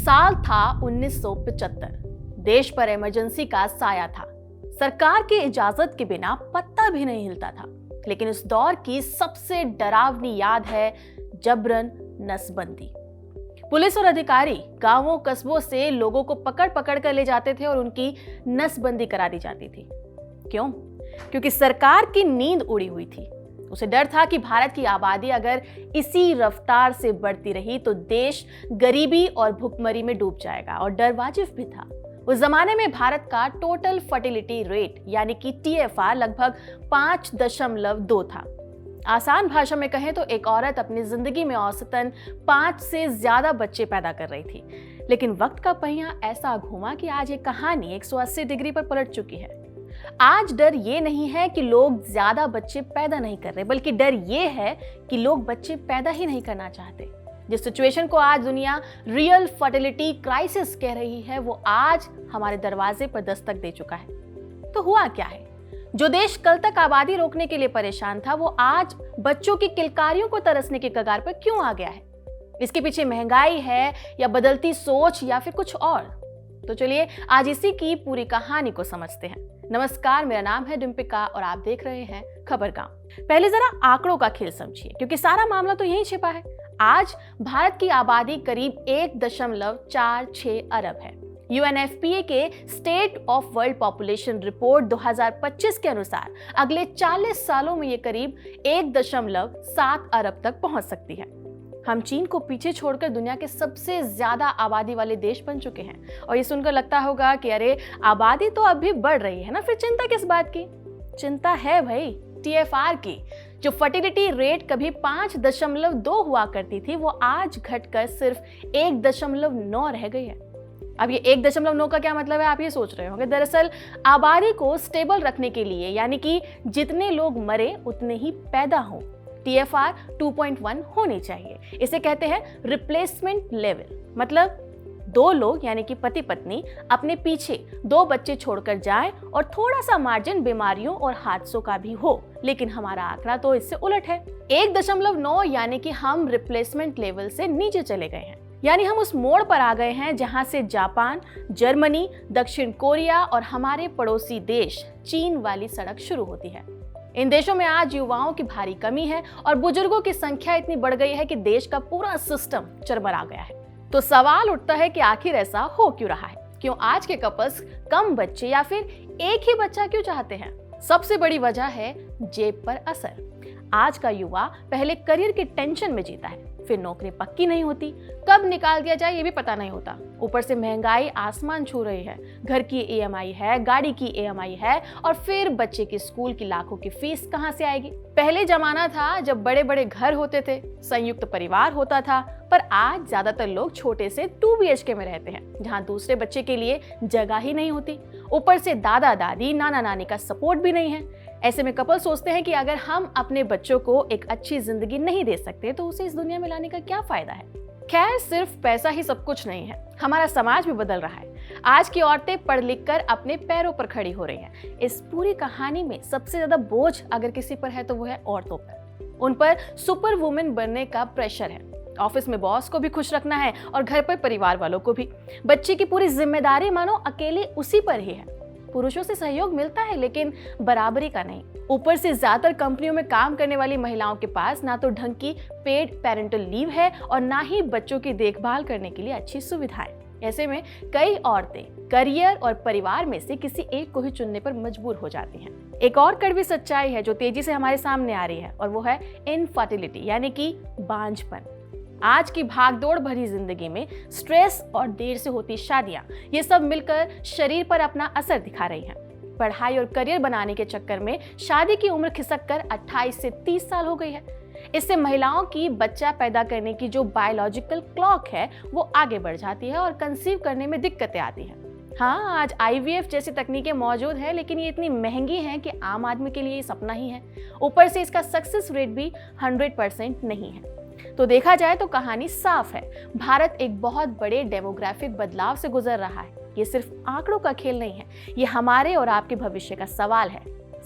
साल था 1975। देश पर इमरजेंसी का साया था। सरकार की इजाजत के बिना पत्ता भी नहीं हिलता था। लेकिन इस दौर की सबसे डरावनी याद है जबरन नसबंदी। पुलिस और अधिकारी गांवों कस्बों से लोगों को पकड़ पकड़ कर ले जाते थे और उनकी नसबंदी करा दी जाती थी। क्यों? क्योंकि सरकार की नींद उड़ी हुई थी। उसे डर था कि भारत की आबादी अगर इसी रफ्तार से बढ़ती रही तो देश गरीबी और भुखमरी में डूब जाएगा। और डर वाजिब भी था। उस जमाने में भारत का टोटल फर्टिलिटी रेट यानी कि TFR लगभग 5.2 था। आसान भाषा में कहें तो एक औरत अपनी जिंदगी में औसतन 5 से ज्यादा बच्चे पैदा कर रही थी। लेकिन वक्त का पहिया ऐसा घूमा कि आज ये कहानी 180 डिग्री पर पलट चुकी है। आज डर ये नहीं है कि लोग ज्यादा बच्चे पैदा नहीं कर रहे, बल्कि डर ये है कि लोग बच्चे पैदा ही नहीं करना चाहते। जिस सिचुएशन को आज दुनिया रियल फर्टिलिटी क्राइसिस कह रही है, वो आज हमारे दरवाजे पर दस्तक दे चुका है। तो हुआ क्या है? जो देश कल तक आबादी रोकने के लिए परेशान था, वो आज बच्चों की किलकारियों को तरसने के कगार पर क्यों आ गया है? इसके पीछे महंगाई है या बदलती सोच या फिर कुछ और? तो चलिए आज इसी की पूरी कहानी को समझते हैं। नमस्कार, मेरा नाम है डिम्पिका और आप देख रहे हैं खबरगाम। पहले जरा आंकड़ों का खेल समझिए, क्योंकि सारा मामला तो यहीं छिपा है। आज भारत की आबादी करीब 1.46 अरब है। UNFPA के state of world population report 2025 के अनुसार अगले 40 सालों में ये करीब 1.7 अरब तक पहुंच सकती है। हम चीन को पीछे छोड़कर दुनिया के सबसे ज्यादा आबादी वाले देश बन चुके हैं। और ये सुनकर लगता होगा कि अरे आबादी तो अब भी बढ़ रही है ना, फिर चिंता किस बात की? चिंता है भाई TFR की। जो फर्टिलिटी रेट कभी 5.2 हुआ करती थी, वो आज घटकर सिर्फ 1.9 रह गई है। अब ये 1.9 का क्या मतलब है, आप ये सोच रहे होंगे। दरअसल आबादी को स्टेबल रखने के लिए, यानी कि जितने लोग मरे उतने ही पैदा हों, TFR 2.1 होनी चाहिए। इसे कहते हैं रिप्लेसमेंट लेवल। मतलब 2 लोग यानी कि पति पत्नी अपने पीछे 2 बच्चे छोड़कर जाएं और थोड़ा सा मार्जिन बीमारियों और हादसों का भी हो। लेकिन हमारा आंकड़ा तो इससे उलट है। 1.9 यानी कि हम रिप्लेसमेंट लेवल से नीचे चले गए हैं। यानी हम उस मोड़ पर आ गए हैं जहां से जापान, जर्मनी, दक्षिण कोरिया और हमारे पड़ोसी देश चीन वाली सड़क शुरू होती है। इन देशों में आज युवाओं की भारी कमी है और बुजुर्गों की संख्या इतनी बढ़ गई है कि देश का पूरा सिस्टम चरमरा गया है। तो सवाल उठता है कि आखिर ऐसा हो क्यों रहा है? क्यों आज के कपल्स कम बच्चे या फिर एक ही बच्चा क्यों चाहते हैं? सबसे बड़ी वजह है जेब पर असर। आज का युवा पहले करियर के टेंशन में जीता है, फिर नौकरी पक्की नहीं होती, कब निकाल दिया जाए ये भी पता नहीं होता। ऊपर से महंगाई आसमान छू रही है। घर की EMI है, गाड़ी की EMI है और फिर बच्चे के स्कूल की लाखों की फीस कहां से आएगी? पहले जमाना था जब बड़े बड़े घर होते थे, संयुक्त परिवार होता था, पर आज ज्यादातर लोग छोटे से 2 BHK में रहते हैं, जहां दूसरे बच्चे के लिए जगह ही नहीं होती। ऊपर से दादा दादी, नाना नानी का सपोर्ट भी नहीं है। ऐसे में कपल सोचते हैं कि अगर हम अपने बच्चों को एक अच्छी जिंदगी नहीं दे सकते तो उसे इस दुनिया में लाने का क्या फायदा है? खैर, सिर्फ पैसा ही सब कुछ नहीं है, हमारा समाज भी बदल रहा है। आज की औरतें पढ़ लिख कर अपने पैरों पर खड़ी हो रही हैं। इस पूरी कहानी में सबसे ज्यादा बोझ अगर किसी पर है तो वो है औरतों पर। उन पर सुपर वुमेन बनने का प्रेशर है। ऑफिस में बॉस को भी खुश रखना है और घर पर परिवार वालों को भी। बच्चे की पूरी जिम्मेदारी मानो अकेले उसी पर ही है। पुरुषों से सहयोग मिलता है लेकिन बराबरी का नहीं। ऊपर से ज्यादातर कंपनियों में काम करने वाली महिलाओं के पास ना तो ढंग की पेड पेरेंटल लीव है और ना ही बच्चों की देखभाल करने के लिए अच्छी सुविधाएं। ऐसे में कई औरतें करियर और परिवार में से किसी एक को ही चुनने पर मजबूर हो जाती हैं। एक और कड़वी सच्चाई है जो तेजी से हमारे सामने आ रही है और वो है इनफर्टिलिटी यानी कि बांझपन। आज की भागदौड़ भरी जिंदगी में स्ट्रेस और देर से होती शादियां, ये सब मिलकर शरीर पर अपना असर दिखा रही हैं। पढ़ाई और करियर बनाने के चक्कर में शादी की उम्र खिसककर 28 से 30 साल हो गई है। इससे महिलाओं की बच्चा पैदा करने की जो बायोलॉजिकल क्लॉक है वो आगे बढ़ जाती है और कंसीव करने में दिक्कतें आती हैं। हाँ, आज IVF जैसी तकनीकें मौजूद है, लेकिन ये इतनी महंगी हैं कि आम आदमी के लिए ये सपना ही है। ऊपर से इसका सक्सेस रेट भी 100% नहीं है। तो देखा जाए तो कहानी साफ है। भारत एक बहुत बड़े डेमोग्राफिक बदलाव से गुजर रहा है। ये सिर्फ आंकड़ों का खेल नहीं है, ये हमारे और आपके भविष्य का सवाल है।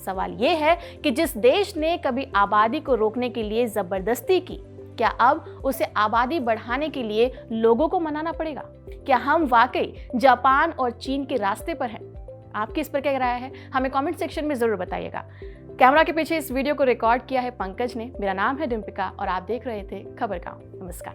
सवाल ये है कि जिस देश ने कभी आबादी को रोकने के लिए जबरदस्ती की, क्या अब उसे आबादी बढ़ाने के लिए लोगों को मनाना पड़ेगा? क्या हम वाकई जापान और चीन के रास्ते पर हैं? आपकी इस पर क्या राय है? हमें कमेंट सेक्शन में जरूर बताइएगा। कैमरा के पीछे इस वीडियो को रिकॉर्ड किया है पंकज ने। मेरा नाम है डिम्पिका और आप देख रहे थे खबर गांव। नमस्कार।